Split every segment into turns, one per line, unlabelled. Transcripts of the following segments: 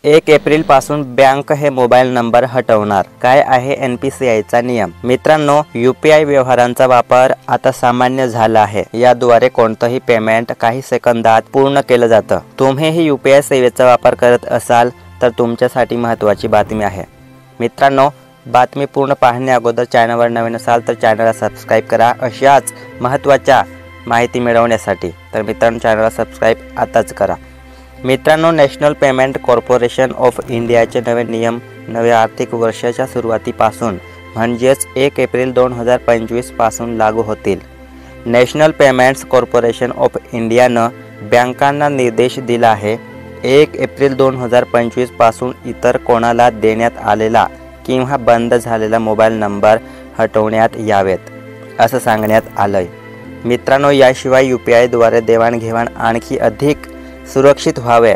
1 April पासून bank हे mobile number हटवणार। काय आहे NPCIचा नियम? मित्रांनो, UPI व्यवहारांचा वापर आता सामान्य झाला आहे। याद्वारे कोणतंही पेमेंट काही सेकंदात पूर्ण केलं जातं। तुम्हीही UPI सेवेचा वापर करत असाल तर तुमच्यासाठी महत्त्वाची बातमी आहे। मित्रांनो, बातमी पूर्ण पाहण्या अगोदर चॅनलवर नवीन असाल तर चॅनलला सबस्क्राईब करा अशाच महत्त्वाच्या माहिती मिळवण्यासाठी। तर मित्रांनो, चॅनलला सबस्क्राईब आताच करा। मित्रांनो, नॅशनल पेमेंट कॉर्पोरेशन ऑफ इंडियाचे नवे नियम नव्या आर्थिक वर्षाच्या सुरुवातीपासून म्हणजेच 1 एप्रिल 2025 पासून लागू होतील। नॅशनल पेमेंट्स कॉर्पोरेशन ऑफ इंडियानं बँकांना निर्देश दिला आहे 1 एप्रिल 2025 पासून इतर कोणाला देण्यात आलेला किंवा बंद झालेला मोबाईल नंबर हटवण्यात यावेत असं सांगण्यात आलंय। मित्रांनो, याशिवाय UPI द्वारे देवाणघेवाण आणखी अधिक सुरक्षित व्हावे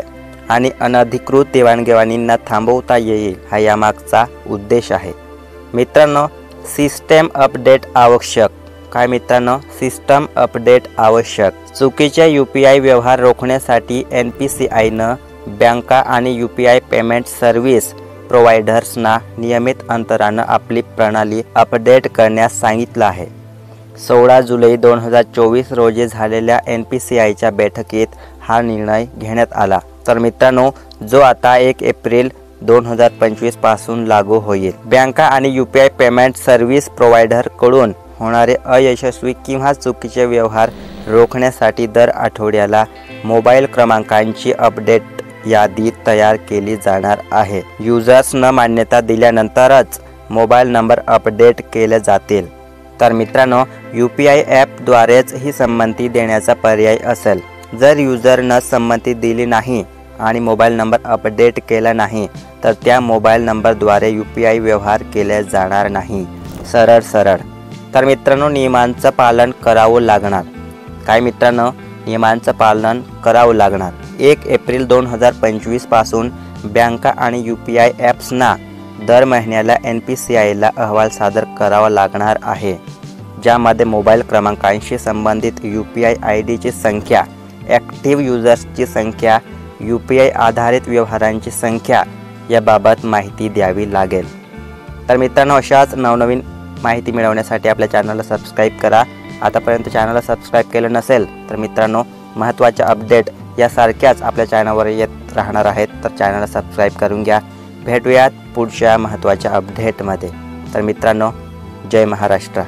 आणि अनधिकृत देवाणघेवाणींना थांबवता येईल हा यामागचा उद्देश आहे। मित्रांनो, सिस्टम अपडेट आवश्यक। काय मित्रांनो? सिस्टम अपडेट आवश्यक। चुकीच्या UPI व्यवहार रोखण्यासाठी NPCIनं बँका आणि UPI पेमेंट सर्व्हिस प्रोव्हायडर्सना नियमित अंतरानं आपली प्रणाली अपडेट करण्यास सांगितलं आहे। 16 जुलै 2024 रोजी झालेल्या NPCIच्या बैठकीत हा निर्णय घेण्यात आला। तर मित्रांनो, जो आता 1 एप्रिल 2025 पासून लागू होईल। बँका आणि UPI पेमेंट सर्व्हिस प्रोव्हायडरकडून होणारे अयशस्वी किंवा चुकीचे व्यवहार रोखण्यासाठी दर आठवड्याला मोबाईल क्रमांकांची अपडेट यादी तयार केली जाणार आहे। युजर्सना मान्यता दिल्यानंतरच मोबाईल नंबर अपडेट केले जातील। तर मित्रांनो, UPI ॲपद्वारेच ही संमती देण्याचा पर्याय असेल। जर युजरनं संमती दिली नाही आणि मोबाईल नंबर अपडेट केला नाही तर त्या मोबाईल नंबरद्वारे UPI व्यवहार केले जाणार नाही। सरळ। तर मित्रांनो, नियमांचं पालन करावं लागणार। काय मित्रांनो? नियमांचं पालन करावं लागणार। 1 एप्रिल 2025 पासून बँका आणि UPI ॲप्सना दर महिन्याला NPCIला अहवाल सादर करावा लागणार आहे, ज्यामध्ये मोबाईल क्रमांकांशी संबंधित UPI IDची संख्या, ॲक्टिव्ह युजर्सची संख्या, UPI आधारित व्यवहारांची संख्या याबाबत माहिती द्यावी लागेल। तर मित्रांनो, अशाच नवनवीन माहिती मिळवण्यासाठी आपल्या चॅनलला सबस्क्राईब करा। आतापर्यंत चॅनलला सबस्क्राईब केलं नसेल तर मित्रांनो, महत्त्वाच्या अपडेट यासारख्याच आपल्या चॅनलवर येत राहणार आहेत, तर चॅनलला सबस्क्राईब करून घ्या। भेटूयात पुढच्या महत्त्वाच्या अपडेटमध्ये। तर मित्रांनो, जय महाराष्ट्र।